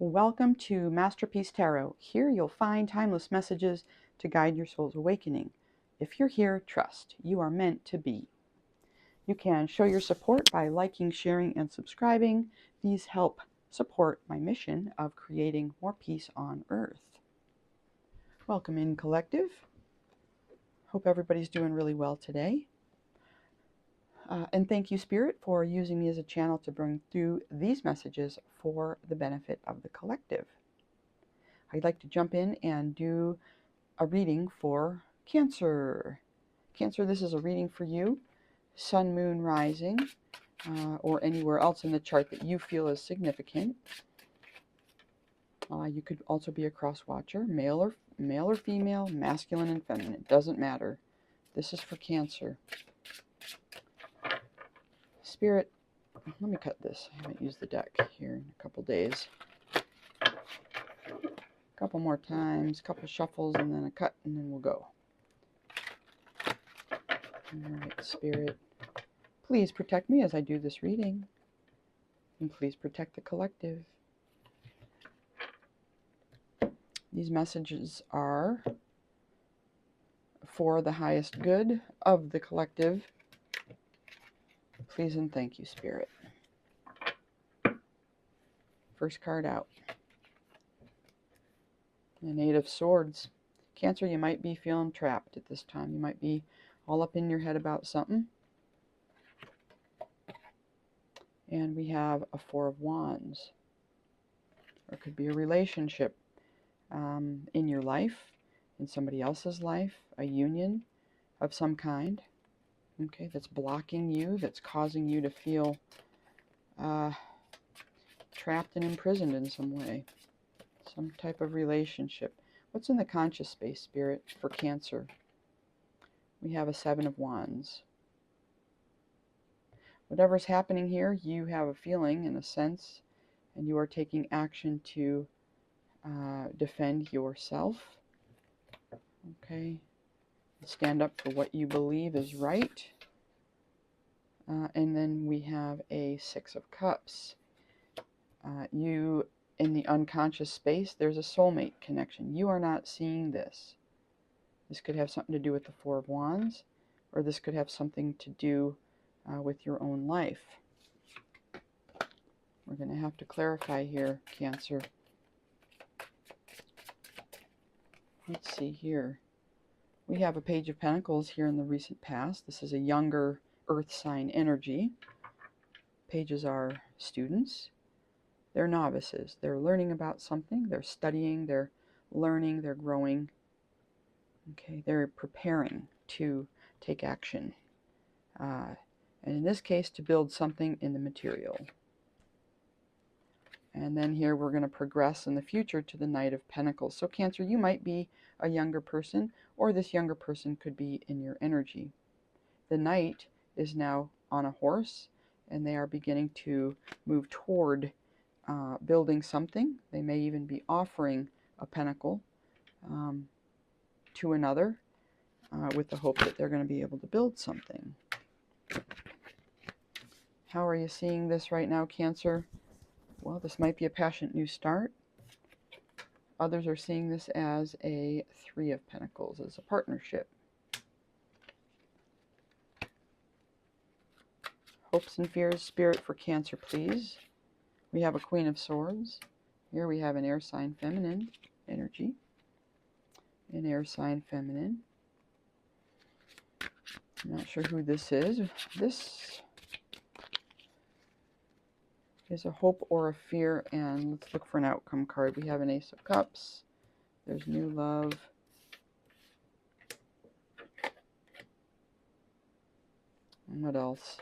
Welcome to Masterpiece Tarot. Here you'll find timeless messages to guide your soul's awakening. If you're here, trust. You are meant to be. You can show your support by liking, sharing, and subscribing. These help support my mission of creating more peace on Earth. Welcome in, collective. Hope everybody's doing really well today. And thank you, Spirit, for using me as a channel to bring through these messages for the benefit of the collective. I'd like to jump in and do a reading for Cancer. Cancer, this is a reading for you, Sun, Moon, Rising, or anywhere else in the chart that you feel is significant. You could also be a cross watcher, male or female, masculine and feminine. It doesn't matter. This is for Cancer. Spirit, let me cut this. I haven't used the deck here in a couple days. A couple more times, a couple shuffles, and then a cut, and then we'll go. Alright, Spirit, please protect me as I do this reading, and please protect the collective. These messages are for the highest good of the collective. Please and thank you, Spirit. First card out. An Eight of Swords. Cancer, you might be feeling trapped at this time. You might be all up in your head about something. And we have a Four of Wands. Or it could be a relationship in your life, in somebody else's life, a union of some kind. Okay, that's blocking you, that's causing you to feel trapped and imprisoned in some way. Some type of relationship. What's in the conscious space, Spirit, for Cancer? We have a Seven of Wands. Whatever's happening here, you have a feeling and a sense, and you are taking action to defend yourself. Okay. Stand up for what you believe is right. And then we have a Six of Cups. You, in the unconscious space, there's a soulmate connection. You are not seeing this. This could have something to do with the Four of Wands, or this could have something to do with your own life. We're going to have to clarify here, Cancer. Let's see here. We have a Page of Pentacles here in the recent past. This is a younger Earth sign energy. Pages are students. They're novices. They're learning about something. They're studying. They're learning. They're growing. Okay, they're preparing to take action. And in this case, to build something in the material. And then here we're going to progress in the future to the Knight of Pentacles. So Cancer, you might be a younger person, or this younger person could be in your energy. The Knight is now on a horse, and they are beginning to move toward building something. They may even be offering a pentacle to another with the hope that they're going to be able to build something. How are you seeing this right now, Cancer? Well, this might be a passionate new start. Others are seeing this as a Three of Pentacles, as a partnership. Hopes and fears, Spirit, for Cancer, please. We have a Queen of Swords. Here we have an air sign feminine energy. An air sign feminine. I'm not sure who this is. This is a hope or a fear, and let's look for an outcome card. We have an Ace of Cups. There's new love. And what else?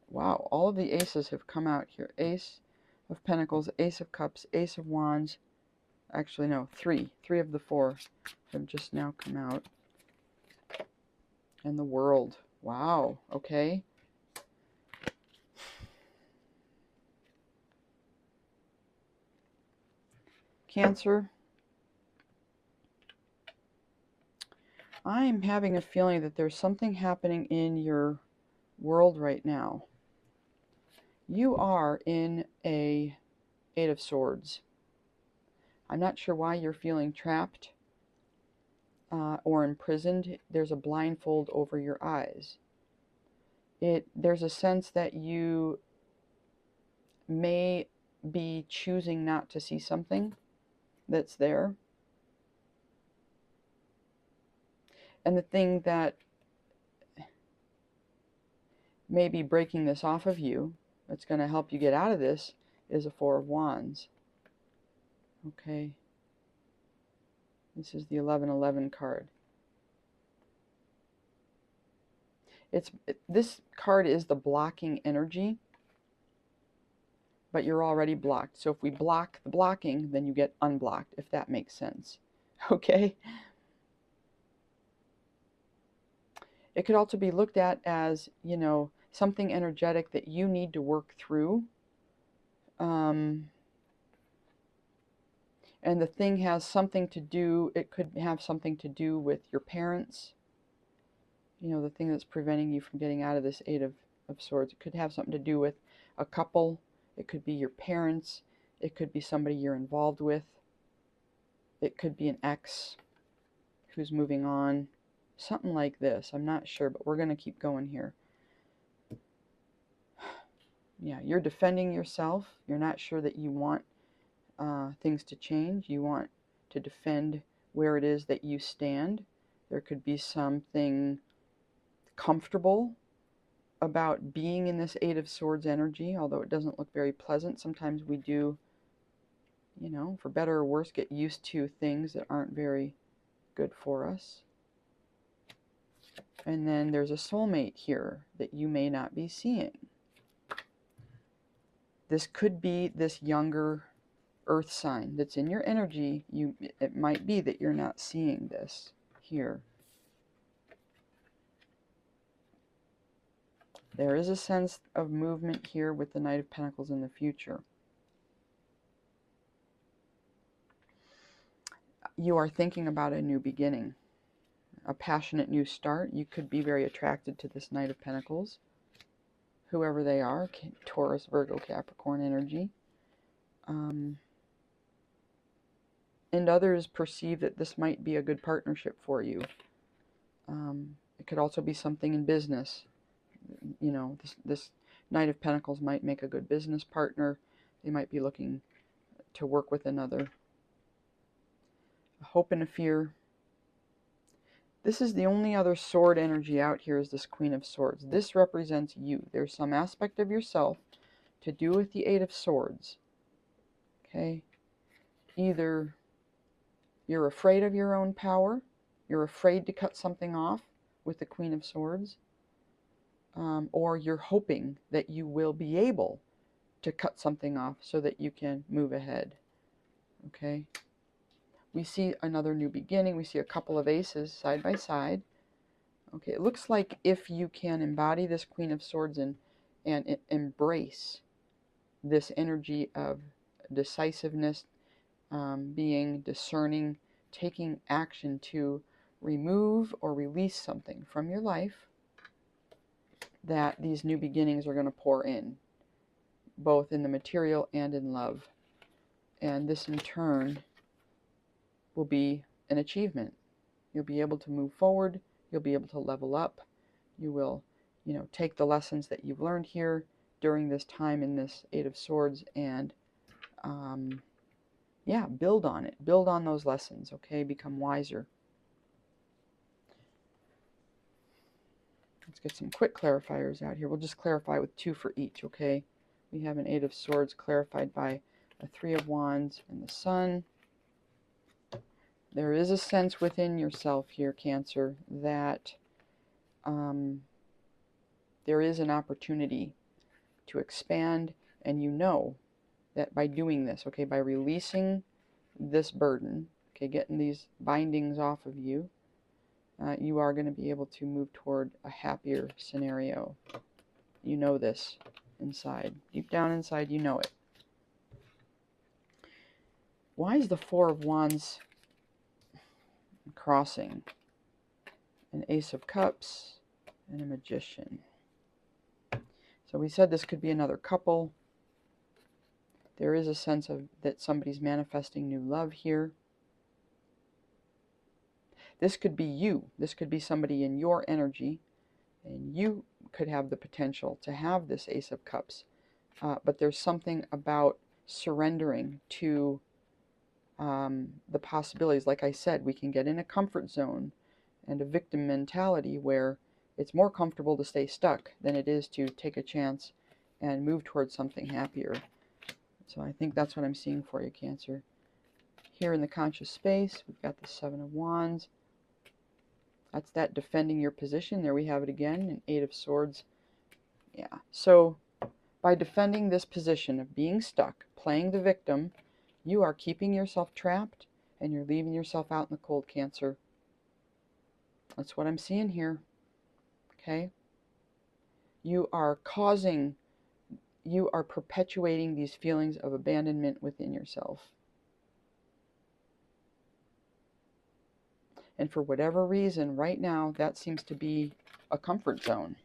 Wow, all of the aces have come out here. Ace of Pentacles, Ace of Cups, Ace of Wands. Actually, no, three. Three of the four have just now come out. And the World. Wow, okay. Cancer, I'm having a feeling that there's something happening in your world right now. You are in a Eight of Swords. I'm not sure why you're feeling trapped or imprisoned. There's a blindfold over your eyes. There's a sense that you may be choosing not to see something that's there. And the thing that may be breaking this off of you, that's going to help you get out of this, is a Four of Wands. Okay. This is the 1111 card. This card is the blocking energy, but you're already blocked. So if we block the blocking, then you get unblocked, if that makes sense. Okay? It could also be looked at as, you know, something energetic that you need to work through. And the thing has something to do, it could have something to do with your parents. You know, the thing that's preventing you from getting out of this Eight of Swords. It could have something to do with a couple. It could be your parents. It could be somebody you're involved with. It could be an ex who's moving on. Something like this. I'm not sure, but we're going to keep going here. Yeah, you're defending yourself. You're not sure that you want things to change. You want to defend where it is that you stand. There could be something comfortable about being in this Eight of Swords energy, although it doesn't look very pleasant. Sometimes we do, you know, for better or worse, get used to things that aren't very good for us. And then there's a soulmate here that you may not be seeing. This could be this younger earth sign that's in your energy. It might be that you're not seeing this here. There is a sense of movement here with the Knight of Pentacles in the future. You are thinking about a new beginning, a passionate new start. You could be very attracted to this Knight of Pentacles, whoever they are, Taurus, Virgo, Capricorn energy. And others perceive that this might be a good partnership for you. It could also be something in business. You know, this Knight of Pentacles might make a good business partner. They might be looking to work with another. A hope and a fear. This is the only other sword energy out here, is this Queen of Swords. This represents you. There's some aspect of yourself to do with the Eight of Swords. Okay? Either you're afraid of your own power, you're afraid to cut something off with the Queen of Swords, or you're hoping that you will be able to cut something off so that you can move ahead. Okay? We see another new beginning. We see a couple of aces side by side. Okay, it looks like if you can embody this Queen of Swords and embrace this energy of decisiveness, being discerning, taking action to remove or release something from your life, that these new beginnings are going to pour in, both in the material and in love. And this in turn will be an achievement. You'll be able to move forward. You'll be able to level up. You will, you know, take the lessons that you've learned here during this time in this Eight of Swords and, yeah, build on it. Build on those lessons, okay? Become wiser. Let's get some quick clarifiers out here. We'll just clarify with 2 for each, okay? We have an Eight of Swords clarified by a Three of Wands and the Sun. There is a sense within yourself here, Cancer, that there is an opportunity to expand, and you know that by doing this, okay, by releasing this burden, okay, getting these bindings off of you, you are going to be able to move toward a happier scenario. You know this inside. Deep down inside, you know it. Why is the Four of Wands crossing? An Ace of Cups and a Magician. So we said this could be another couple. There is a sense of that somebody's manifesting new love here. This could be you. This could be somebody in your energy, and you could have the potential to have this Ace of Cups. But there's something about surrendering to the possibilities. Like I said, we can get in a comfort zone and a victim mentality where it's more comfortable to stay stuck than it is to take a chance and move towards something happier. So I think that's what I'm seeing for you, Cancer. Here in the conscious space, we've got the Seven of Wands. That's that defending your position. There we have it again, an Eight of Swords. Yeah, so by defending this position of being stuck, playing the victim, you are keeping yourself trapped and you're leaving yourself out in the cold, Cancer. That's what I'm seeing here. Okay? You are perpetuating these feelings of abandonment within yourself. And for whatever reason, right now, that seems to be a comfort zone.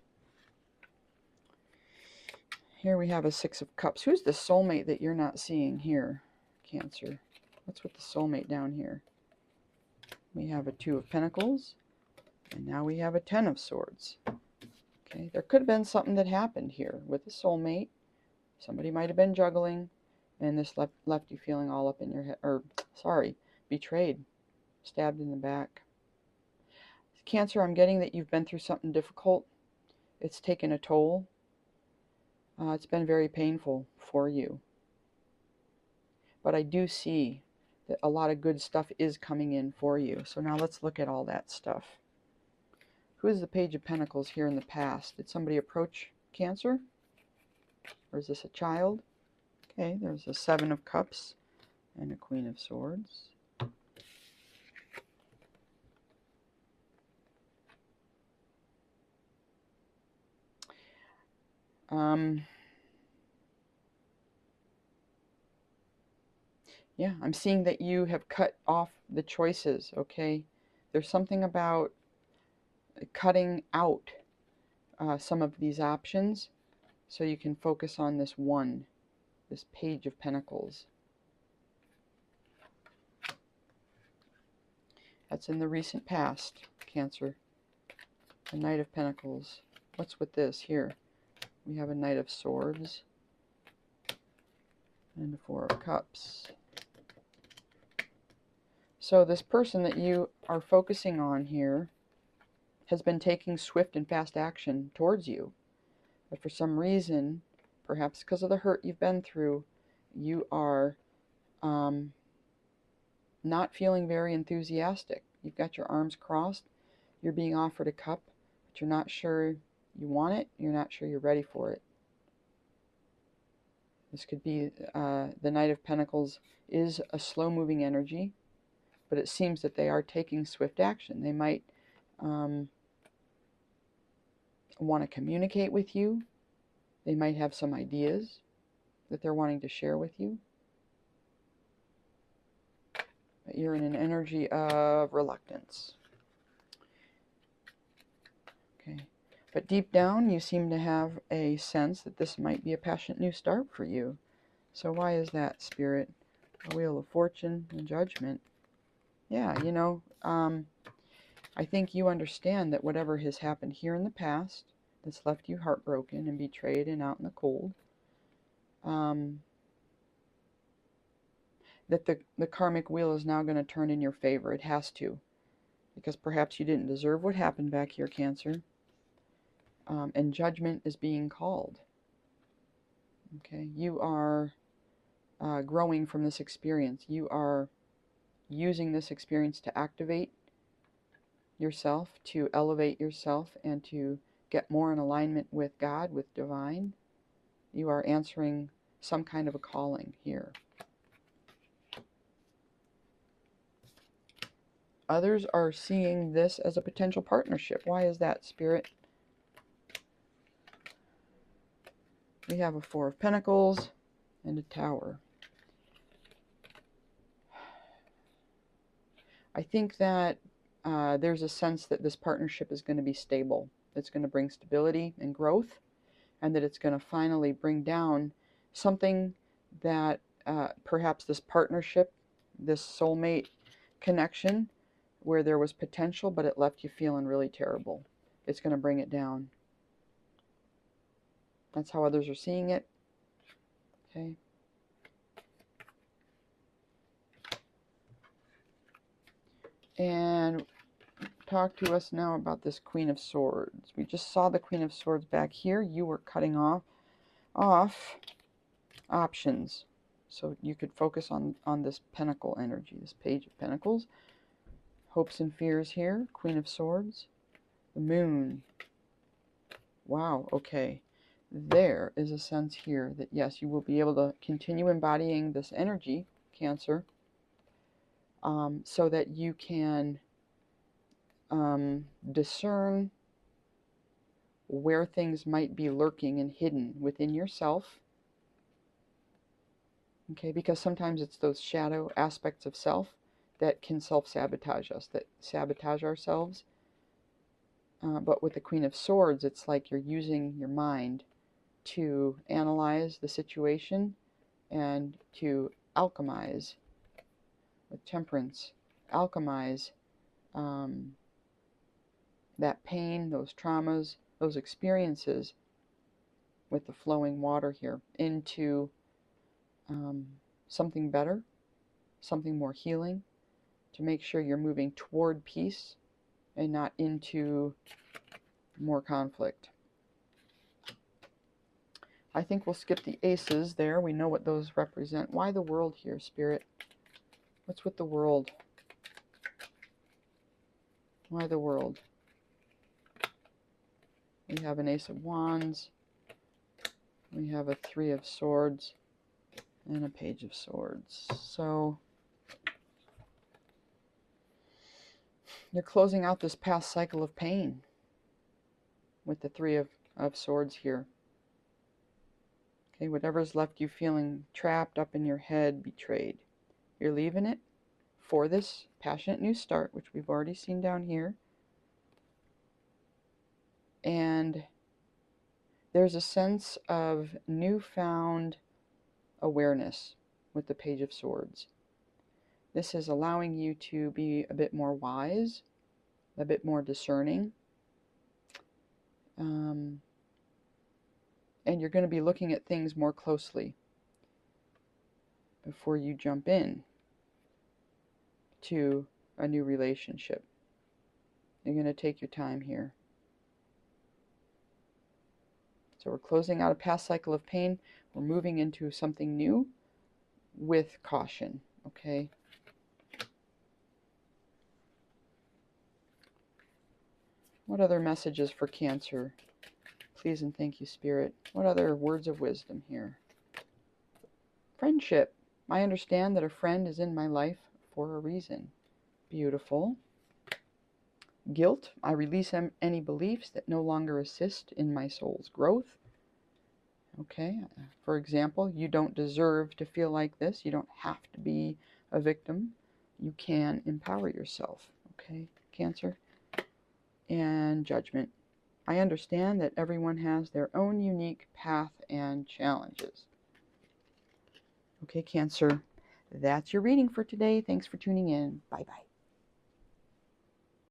Here we have a Six of Cups. Who's the soulmate that you're not seeing here, Cancer? What's with the soulmate down here? We have a Two of Pentacles, and now we have a Ten of Swords. Okay, there could have been something that happened here with the soulmate. Somebody might have been juggling, and this left you feeling all up in your head, or, sorry, betrayed, stabbed in the back. Cancer, I'm getting that you've been through something difficult. It's taken a toll. It's been very painful for you. But I do see that a lot of good stuff is coming in for you. So now let's look at all that stuff. Who is the Page of Pentacles here in the past? Did somebody approach Cancer? Or is this a child? Okay, there's a Seven of Cups and a Queen of Swords. Yeah, I'm seeing that you have cut off the choices, okay? There's something about cutting out some of these options so you can focus on this one, this Page of Pentacles. That's in the recent past, Cancer. The Knight of Pentacles. What's with this here? We have a Knight of Swords and a Four of Cups. So this person that you are focusing on here has been taking swift and fast action towards you. But for some reason, perhaps because of the hurt you've been through, you are not feeling very enthusiastic. You've got your arms crossed. You're being offered a cup, but you're not sure you want it. You're not sure you're ready for it. This could be the Knight of Pentacles is a slow-moving energy, but it seems that they are taking swift action. They might want to communicate with you. They might have some ideas that they're wanting to share with you. But you're in an energy of reluctance. Okay. But deep down, you seem to have a sense that this might be a passionate new start for you. So why is that, Spirit? A Wheel of Fortune and Judgment. Yeah, you know, I think you understand that whatever has happened here in the past that's left you heartbroken and betrayed and out in the cold, that the karmic wheel is now going to turn in your favor. It has to. Because perhaps you didn't deserve what happened back here, Cancer. And judgment is being called. Okay, you are growing from this experience. You are using this experience to activate yourself, to elevate yourself, and to get more in alignment with God, with divine. You are answering some kind of a calling here. Others are seeing this as a potential partnership. Why is that, Spirit? We have a Four of Pentacles and a Tower. I think that there's a sense that this partnership is going to be stable. It's going to bring stability and growth, and that it's going to finally bring down something that perhaps this partnership, this soulmate connection, where there was potential, but it left you feeling really terrible. It's going to bring it down. That's how others are seeing it. Okay. And talk to us now about this Queen of Swords. We just saw the Queen of Swords back here. You were cutting off options so you could focus on this Pentacle energy, this Page of Pentacles. Hopes and fears here. Queen of Swords. The Moon. Wow, okay. There is a sense here that yes, you will be able to continue embodying this energy, Cancer, so that you can discern where things might be lurking and hidden within yourself. Okay, because sometimes it's those shadow aspects of self that can self-sabotage us, that sabotage ourselves. But with the Queen of Swords, it's like you're using your mind to analyze the situation and to alchemize with Temperance, alchemize that pain, those traumas, those experiences with the flowing water here into something better, something more healing, to make sure you're moving toward peace and not into more conflict. I think we'll skip the aces there. We know what those represent. Why the World here, Spirit? What's with the World? Why the World? We have an Ace of Wands. We have a Three of Swords and a Page of Swords. So you're closing out this past cycle of pain with the Three of Swords here. Okay, whatever's left you feeling trapped up in your head, betrayed. You're leaving it for this passionate new start, which we've already seen down here. And there's a sense of newfound awareness with the Page of Swords. This is allowing you to be a bit more wise, a bit more discerning. And you're going to be looking at things more closely before you jump in to a new relationship. You're going to take your time here. So we're closing out a past cycle of pain. We're moving into something new with caution, okay? What other messages for Cancer? Please and thank you, Spirit. What other words of wisdom here? Friendship. I understand that a friend is in my life for a reason. Beautiful. Guilt. I release any beliefs that no longer assist in my soul's growth. Okay. For example, you don't deserve to feel like this. You don't have to be a victim. You can empower yourself. Okay, Cancer. And Judgment. I understand that everyone has their own unique path and challenges. Okay, Cancer, that's your reading for today. Thanks for tuning in. Bye-bye.